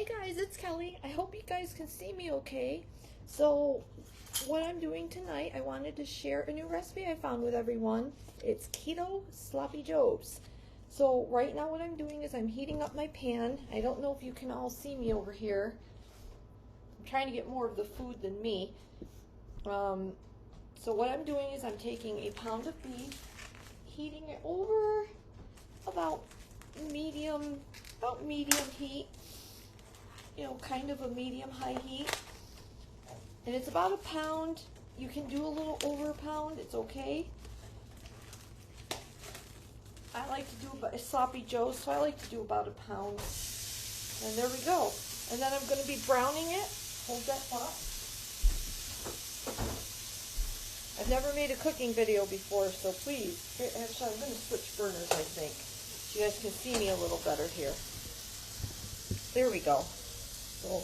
Hi guys, it's Kelly. I hope you guys can see me okay. So what I'm doing tonight, I wanted to share a new recipe I found with everyone. It's keto sloppy joes. So right now what I'm doing is I'm heating up my pan. I don't know if you can all see me over here. I'm trying to get more of the food than me. So what I'm doing is I'm taking a pound of beef, heating it over about medium heat. You know, kind of a medium-high heat. And it's about a pound. You can do a little over a pound. It's okay. I like to do a sloppy joe, so I like to do about a pound. And there we go. And then I'm going to be browning it. Hold that thought. I've never made a cooking video before, so please. Actually, I'm going to switch burners, I think, so you guys can see me a little better here. There we go. So,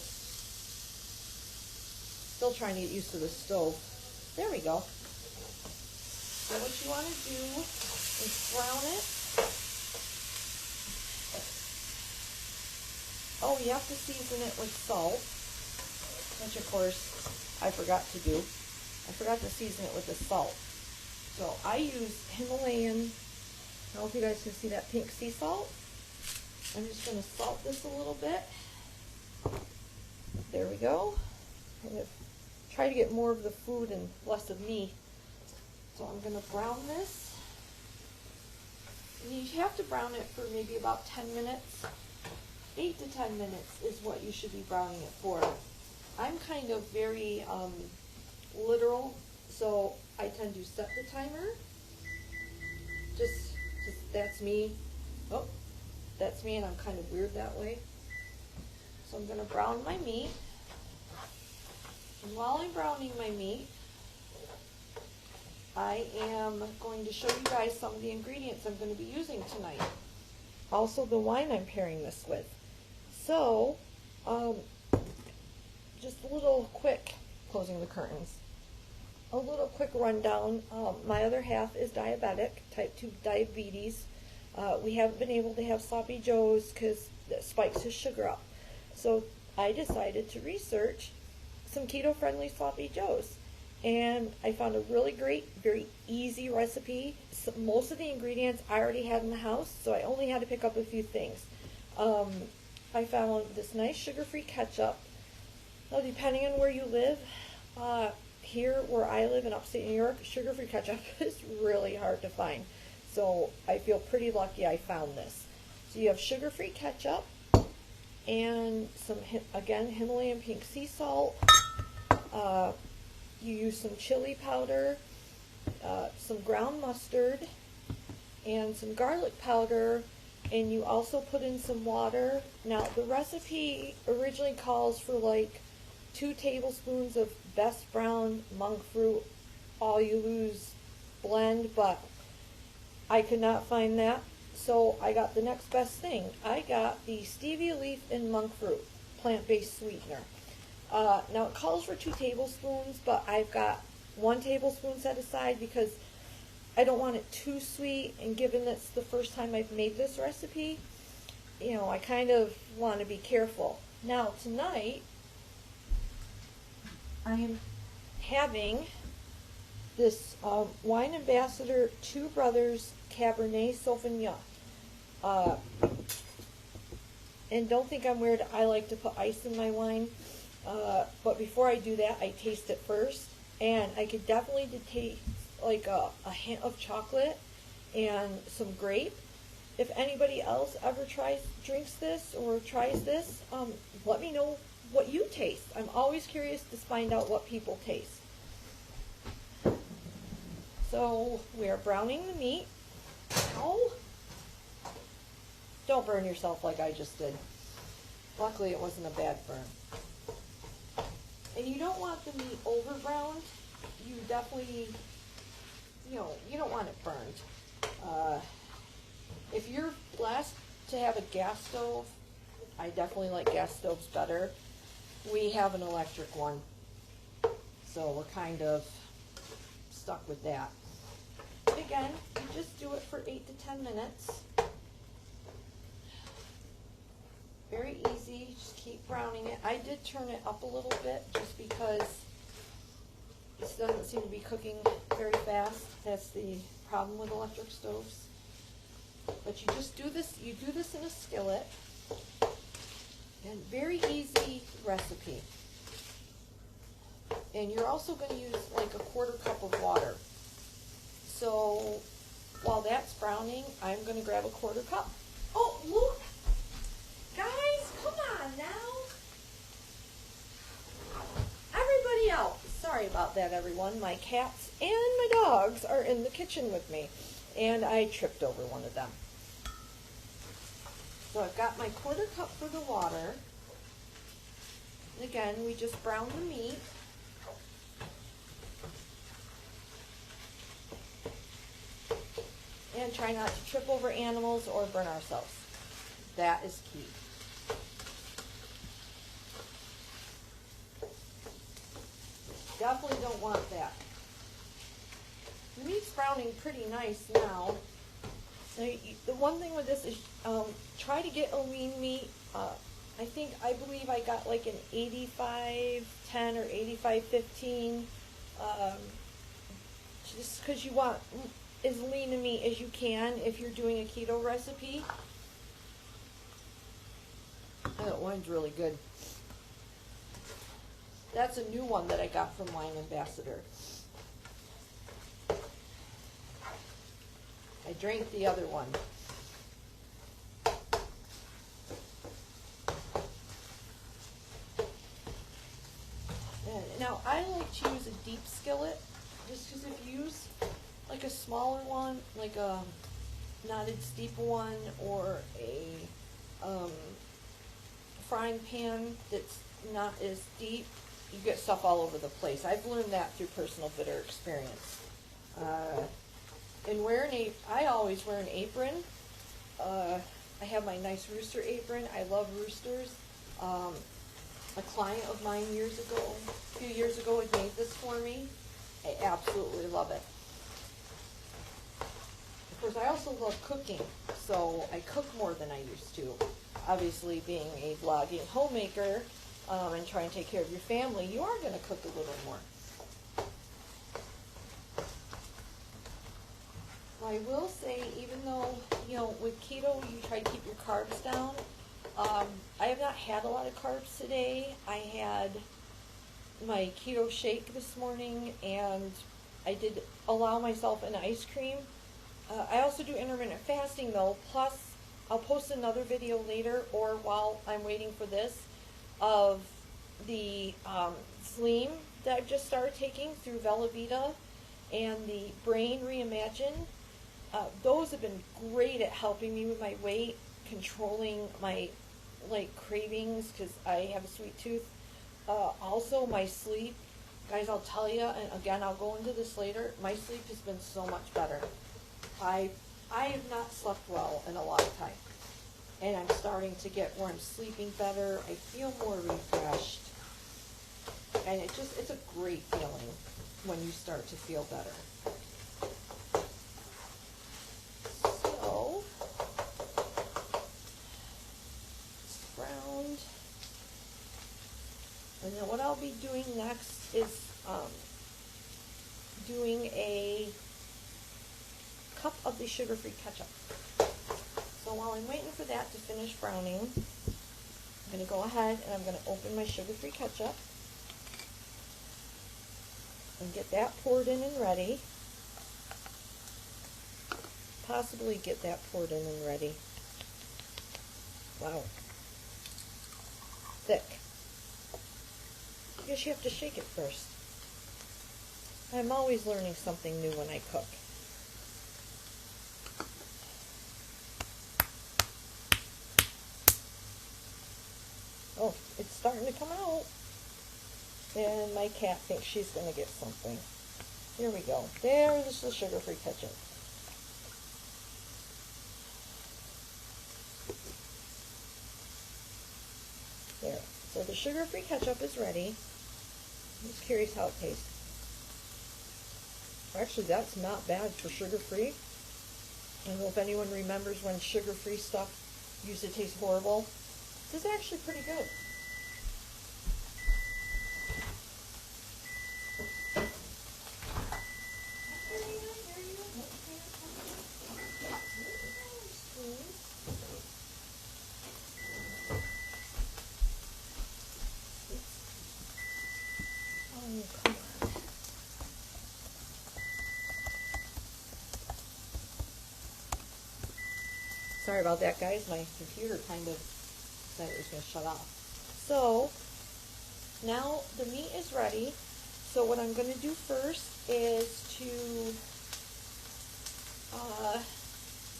still trying to get used to the stove. There we go. So what you want to do is brown it. Oh, you have to season it with salt, which of course I forgot to do. I forgot to season it with the salt. So I use Himalayan, I don't know if you guys can see that pink sea salt. I'm just going to salt this a little bit. There we go. I'm going to try to get more of the food and less of me. So I'm going to brown this. And you have to brown it for maybe about 10 minutes. 8 to 10 minutes is what you should be browning it for. I'm kind of very literal, so I tend to set the timer. Just that's me. Oh, that's me, and I'm kind of weird that way. So I'm going to brown my meat. And while I'm browning my meat, I am going to show you guys some of the ingredients I'm going to be using tonight. Also the wine I'm pairing this with. So, just a little quick, closing the curtains, a little quick rundown. My other half is diabetic, type 2 diabetes. We haven't been able to have sloppy joes because it spikes his sugar up. So I decided to research some keto-friendly sloppy joes. And I found a really great, very easy recipe. So most of the ingredients I already had in the house, so I only had to pick up a few things. I found this nice sugar-free ketchup. Now, depending on where you live, here where I live in upstate New York, sugar-free ketchup is really hard to find. So I feel pretty lucky I found this. So you have sugar-free ketchup and some, again, Himalayan pink sea salt. You use some chili powder, some ground mustard, and some garlic powder, and you also put in some water. Now, the recipe originally calls for like 2 tablespoons of best brown monk fruit, all you lose blend, but I could not find that, so I got the next best thing. I got the stevia leaf and monk fruit plant-based sweetener. Now it calls for 2 tablespoons, but I've got 1 tablespoon set aside because I don't want it too sweet, and given that's the first time I've made this recipe, you know, I kind of want to be careful. Now tonight, I am having this Wine Ambassador Two Brothers Cabernet Sauvignon. And don't think I'm weird, I like to put ice in my wine. But before I do that, I taste it first. And I could definitely taste like a hint of chocolate and some grape. If anybody else ever drinks this or tries this, let me know what you taste. I'm always curious to find out what people taste. So we are browning the meat. Ow! Don't burn yourself like I just did. Luckily it wasn't a bad burn. And you don't want the meat over browned. You definitely, you don't want it burned. If you're blessed to have a gas stove, I definitely like gas stoves better. We have an electric one, so we're kind of stuck with that. Again, you just do it for 8 to 10 minutes. Very easy. just keep browning it. I did turn it up a little bit just because it doesn't seem to be cooking very fast. That's the problem with electric stoves. But you just do this, you do this in a skillet. And very easy recipe. And you're also going to use like a 1/4 cup of water. So while that's browning, I'm going to grab a 1/4 cup. Oh, look! Guys, come on now! Everybody else. Sorry about that, everyone. My cats and my dogs are in the kitchen with me. And I tripped over one of them. So I've got my 1/4 cup for the water. And again, we just brown the meat. And try not to trip over animals or burn ourselves. That is key. Definitely don't want that. The meat's browning pretty nice now. Now, the one thing with this is try to get a lean meat. I believe I got like an 85-10 or 85-15. Just because you want as lean a meat as you can if you're doing a keto recipe. That wine's really good. That's a new one that I got from Wine Ambassador. I drank the other one. And now I like to use a deep skillet, just because if you use like a smaller one, like a knotted steeple one, or a frying pan that's not as deep, you get stuff all over the place. I've learned that through personal bitter experience. And I always wear an apron. I have my nice rooster apron. I love roosters. A client of mine a few years ago, had made this for me. I absolutely love it. Of course, I also love cooking, so I cook more than I used to. Obviously, being a vlogging homemaker and trying to take care of your family, you are going to cook a little more. I will say, even though, with keto, you try to keep your carbs down, I have not had a lot of carbs today. I had my keto shake this morning, and I did allow myself an ice cream. I also do intermittent fasting, though, plus I'll post another video later, or while I'm waiting for this, of the Slim that I've just started taking through Velavita, and the Brain Reimagine. Those have been great at helping me with my weight, controlling my cravings, because I have a sweet tooth. Also my sleep, guys, I'll tell you, and again I'll go into this later, my sleep has been so much better. I have not slept well in a long time, and I'm starting to get where I'm sleeping better. I feel more refreshed, and it's a great feeling when you start to feel better. So, it's browned. And then what I'll be doing next is doing a cup of the sugar-free ketchup. So while I'm waiting for that to finish browning, I'm going to go ahead and I'm going to open my sugar-free ketchup and get that poured in and ready. Possibly get that poured in and ready. Wow. Thick. I guess you have to shake it first. I'm always learning something new when I cook. Oh, it's starting to come out. And my cat thinks she's going to get something. Here we go. There's the sugar-free ketchup. There. So the sugar-free ketchup is ready. I'm just curious how it tastes. Actually, that's not bad for sugar-free. I don't know if anyone remembers when sugar-free stuff used to taste horrible. This is actually pretty good. Oh, come on. Sorry about that, guys. My computer kind of said it was going to shut off. So, now the meat is ready. So what I'm going to do first is to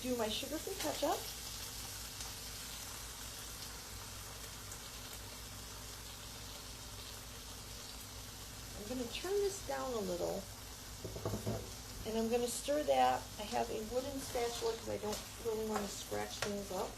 do my sugar-free ketchup. I'm going to turn this down a little, and I'm going to stir that. I have a wooden spatula because I don't really want to scratch things up.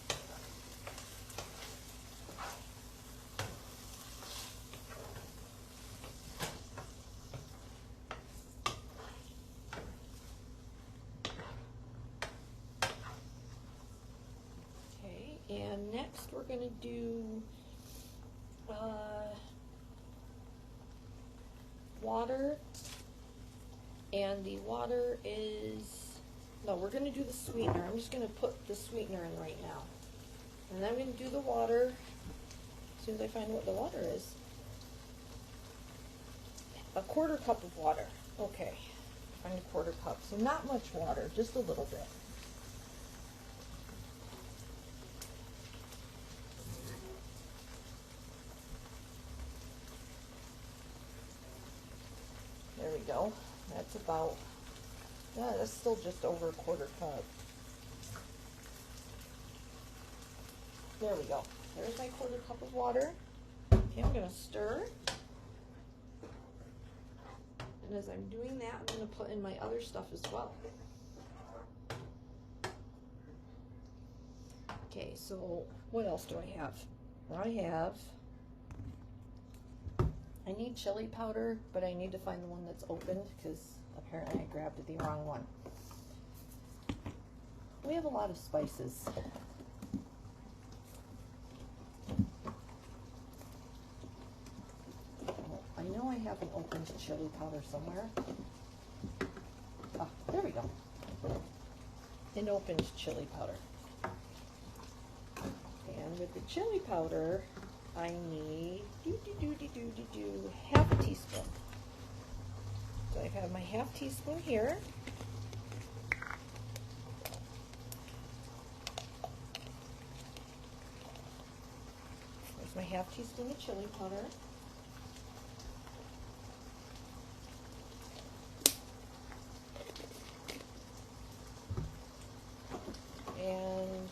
Okay, and next we're going to do water, and the water is, no, we're going to do the sweetener. I'm just going to put the sweetener in right now. And then I'm going to do the water as soon as I find what the water is. A quarter cup of water. Okay, find a quarter cup. So not much water, just a little bit. There we go. That's about, yeah, that's still just over a quarter cup. There we go. There's my quarter cup of water. Okay, I'm going to stir. And as I'm doing that, I'm going to put in my other stuff as well. Okay, so what else do I have? I need chili powder, but I need to find the one that's opened because apparently I grabbed the wrong one. We have a lot of spices. I know I have an opened chili powder somewhere. Ah, there we go. An opened chili powder. And with the chili powder, I need half a teaspoon. So I have my half teaspoon here. There's my half teaspoon of chili powder. And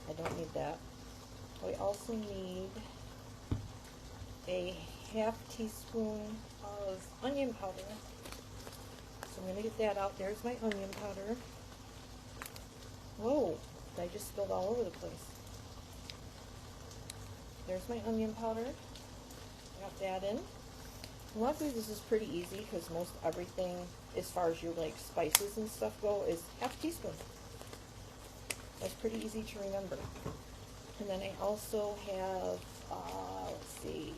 I don't need that. We also need a half teaspoon of onion powder. So I'm going to get that out. There's my onion powder. Whoa, I just spilled all over the place. There's my onion powder. Got that in. Luckily this is pretty easy because most everything as far as your like spices and stuff go is half a teaspoon. That's pretty easy to remember. And then I also have, let's see,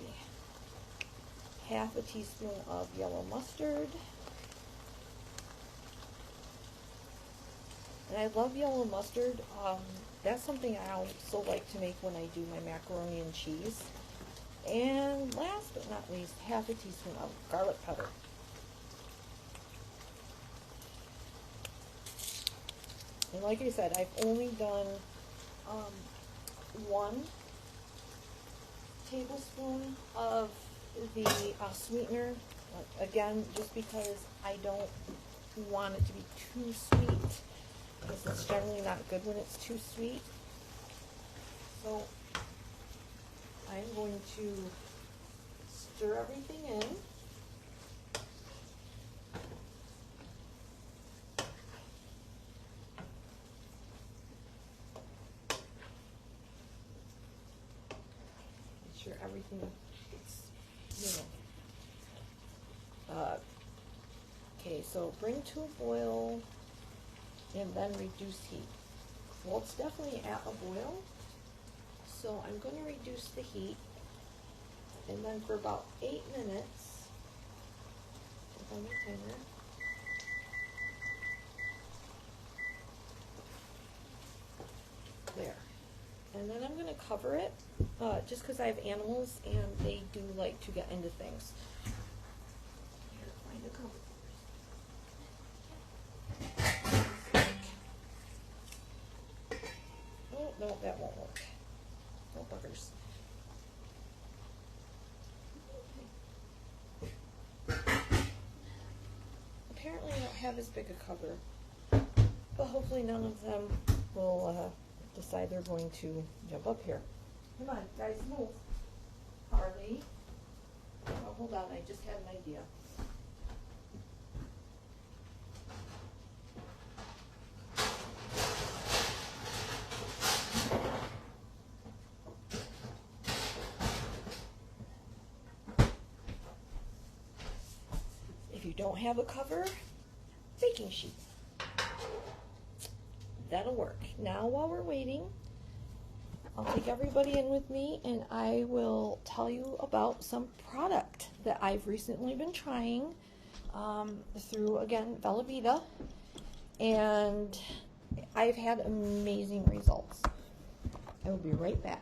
half a teaspoon of yellow mustard. And I love yellow mustard. That's something I also like to make when I do my macaroni and cheese. And last but not least, half a teaspoon of garlic powder. And like I said, I've only done 1 tablespoon of the sweetener. Again, just because I don't want it to be too sweet, because it's generally not good when it's too sweet. So I'm going to stir everything in. Make sure everything gets, okay, so bring to a boil and then reduce heat. Well, it's definitely at a boil. So I'm going to reduce the heat, and then for about 8 minutes, on my timer, there. And then I'm going to cover it, just because I have animals and they do like to get into things. Here, find a cover. Oh, no, that won't work. No buggers. Apparently I don't have as big a cover, but hopefully none of them will decide they're going to jump up here. Come on, guys, move. Harley. Oh, hold on, I just had an idea. If you don't have a cover, baking sheet. That'll work. Now while we're waiting, I'll take everybody in with me and I will tell you about some product that I've recently been trying through, again, Velveeta, and I've had amazing results. I will be right back.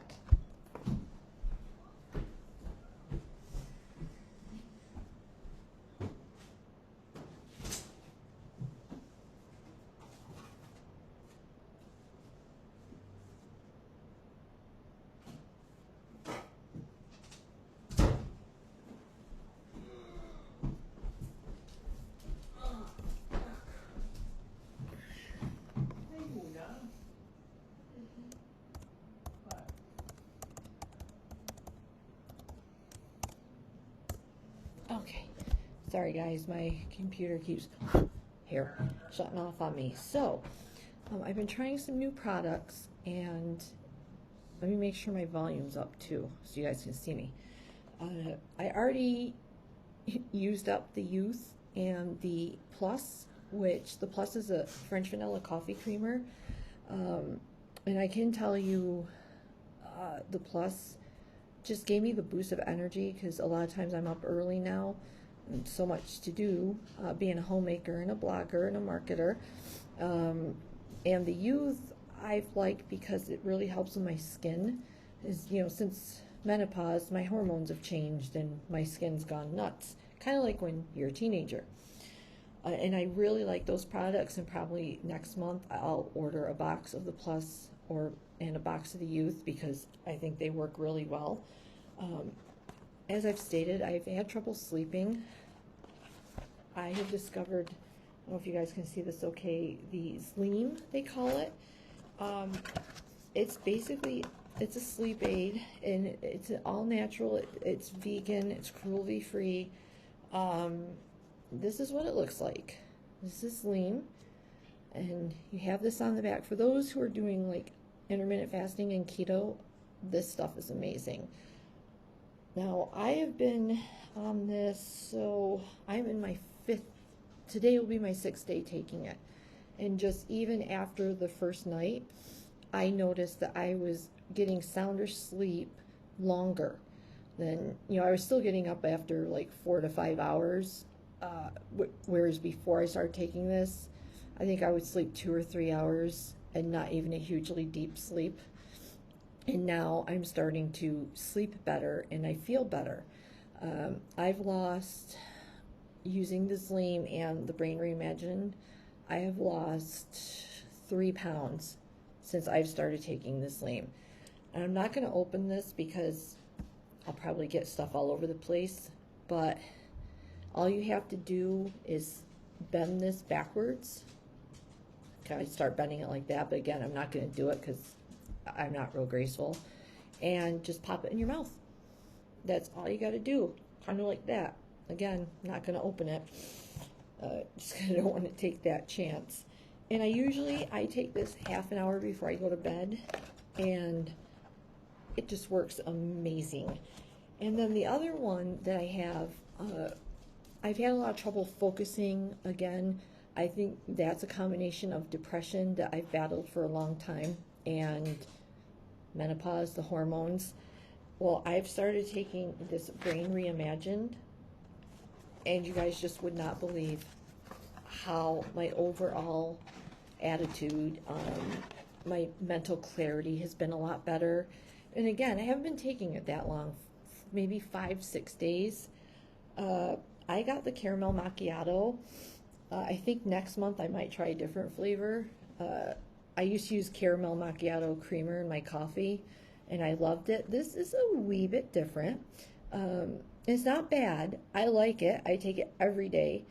Okay, sorry guys, my computer keeps shutting off on me. So, I've been trying some new products, and let me make sure my volume's up too, so you guys can see me. I already used up the Youth and the Plus, which the Plus is a French vanilla coffee creamer, and I can tell you the Plus just gave me the boost of energy, because a lot of times I'm up early now and so much to do, being a homemaker and a blogger and a marketer. And the Youth I've liked because it really helps with my skin. Since menopause, my hormones have changed and my skin's gone nuts, kind of like when you're a teenager. And I really like those products, and probably next month I'll order a box of the Plus and a box of the Youth, because I think they work really well. As I've stated, I've had trouble sleeping. I have discovered, I don't know if you guys can see this okay, the Sleem, they call it. It's a sleep aid, and it's all natural, it's vegan, it's cruelty free. This is what it looks like. This is Sleem, and you have this on the back. For those who are doing like intermittent fasting and keto, this stuff is amazing. Now, I have been on this, so I'm in my today will be my 6th day taking it. And just even after the first night, I noticed that I was getting sounder sleep longer than, I was still getting up after like 4 to 5 hours, whereas before I started taking this, I think I would sleep 2 or 3 hours and not even a hugely deep sleep. And now I'm starting to sleep better and I feel better. I've lost, using the Sleem and the Brain Reimagined, I have lost 3 pounds since I've started taking the Sleem. And I'm not going to open this because I'll probably get stuff all over the place, but all you have to do is bend this backwards. Okay, I start bending it like that, but again, I'm not going to do it because I'm not real graceful. And just pop it in your mouth. That's all you got to do, kind of like that. Again, not going to open it. Just because I don't want to take that chance. And I take this half an hour before I go to bed, and it just works amazing. And then the other one that I have, I've had a lot of trouble focusing again. I think that's a combination of depression that I've battled for a long time, and menopause, the hormones. Well, I've started taking this Brain Reimagined, and you guys just would not believe how my overall attitude, my mental clarity has been a lot better. And again, I haven't been taking it that long, maybe 5-6 days. I got the caramel macchiato. I think next month I might try a different flavor. I used to use caramel macchiato creamer in my coffee, and I loved it. This is a wee bit different. It's not bad. I like it. I take it every day,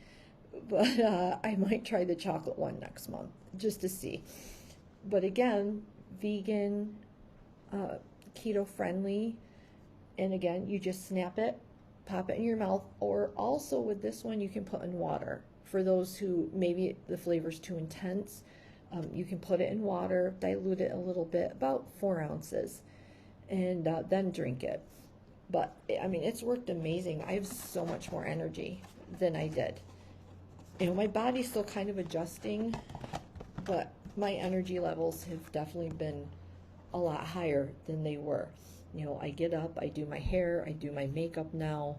but I might try the chocolate one next month just to see. But again, vegan, keto friendly, and again, you just snap it, pop it in your mouth, or also with this one you can put in water. For those who maybe the flavor's too intense, you can put it in water, dilute it a little bit, about 4 ounces, and then drink it. But I mean, it's worked amazing. I have so much more energy than I did. You know, my body's still kind of adjusting, but my energy levels have definitely been a lot higher than they were. You know, I get up, I do my hair, I do my makeup now.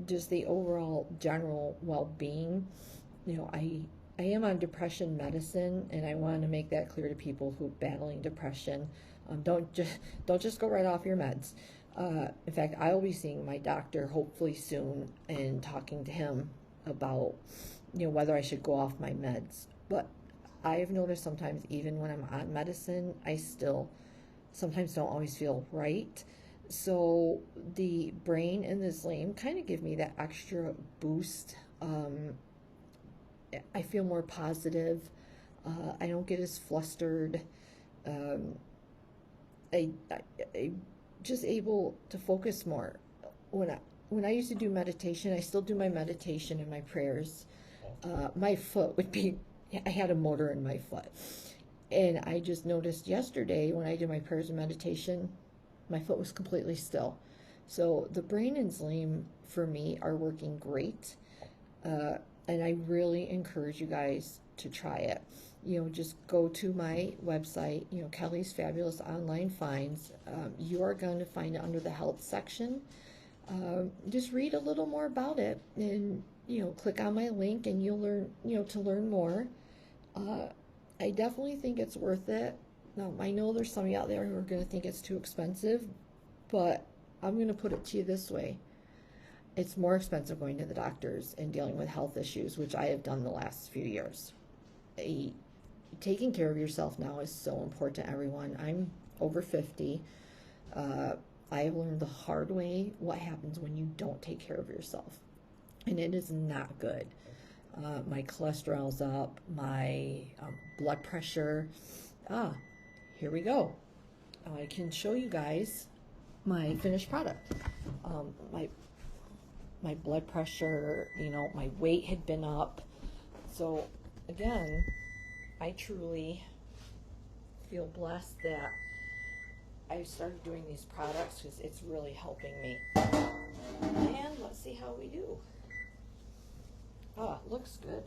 Just the overall general well-being. You know, I am on depression medicine, and I want to make that clear to people who are battling depression. Don't just go right off your meds. In fact, I'll be seeing my doctor hopefully soon and talking to him about, you know, whether I should go off my meds. But I've noticed sometimes even when I'm on medicine, I still sometimes don't always feel right. So the brain and the Slim kind of give me that extra boost. I feel more positive. I don't get as flustered. I just able to focus more. When I used to do meditation, I still do my meditation and my prayers. My foot would be, I had a motor in my foot. And I just noticed yesterday when I did my prayers and meditation, my foot was completely still. So the brain and Slim for me are working great. And I really encourage you guys to try it. You know, just go to my website, you know, Kelly's Fabulous Online Finds. You are going to find it under the health section. Just read a little more about it, and, you know, click on my link and you'll learn, you know, to learn more. I definitely think it's worth it. Now, I know there's some of you out there who are going to think it's too expensive, but I'm going to put it to you this way. It's more expensive going to the doctors and dealing with health issues, which I have done the last few years. Taking care of yourself now is so important to everyone. I'm over 50. I have learned the hard way what happens when you don't take care of yourself. And it is not good. My cholesterol's up, my blood pressure. Here we go. I can show you guys my finished product. My blood pressure, you know, my weight had been up. So again, I truly feel blessed that I started doing these products because it's really helping me. And let's see how we do. It looks good.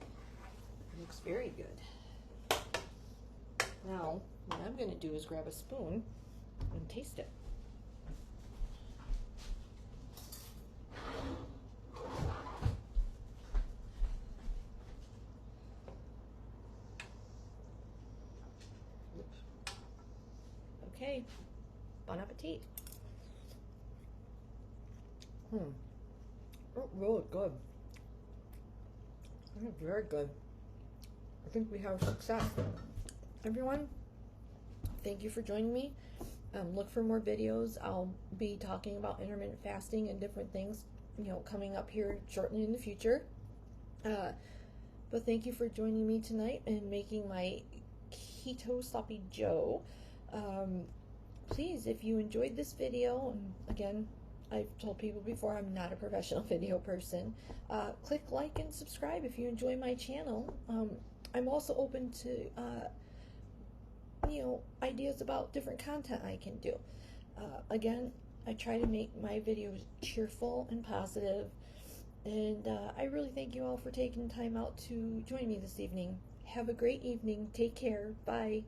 It looks very good. Now, what I'm going to do is grab a spoon and taste it. Okay, bon appetit. Oh, really good. Very good. I think we have success. Everyone, thank you for joining me. Look for more videos. I'll be talking about intermittent fasting and different things, you know, coming up here shortly in the future. But thank you for joining me tonight and making my Keto Sloppy Joe. Please, if you enjoyed this video, and again, I've told people before I'm not a professional video person, click like and subscribe if you enjoy my channel. I'm also open to you know, ideas about different content I can do. Again, I try to make my videos cheerful and positive, and I really thank you all for taking time out to join me this evening. Have a great evening. Take care. Bye.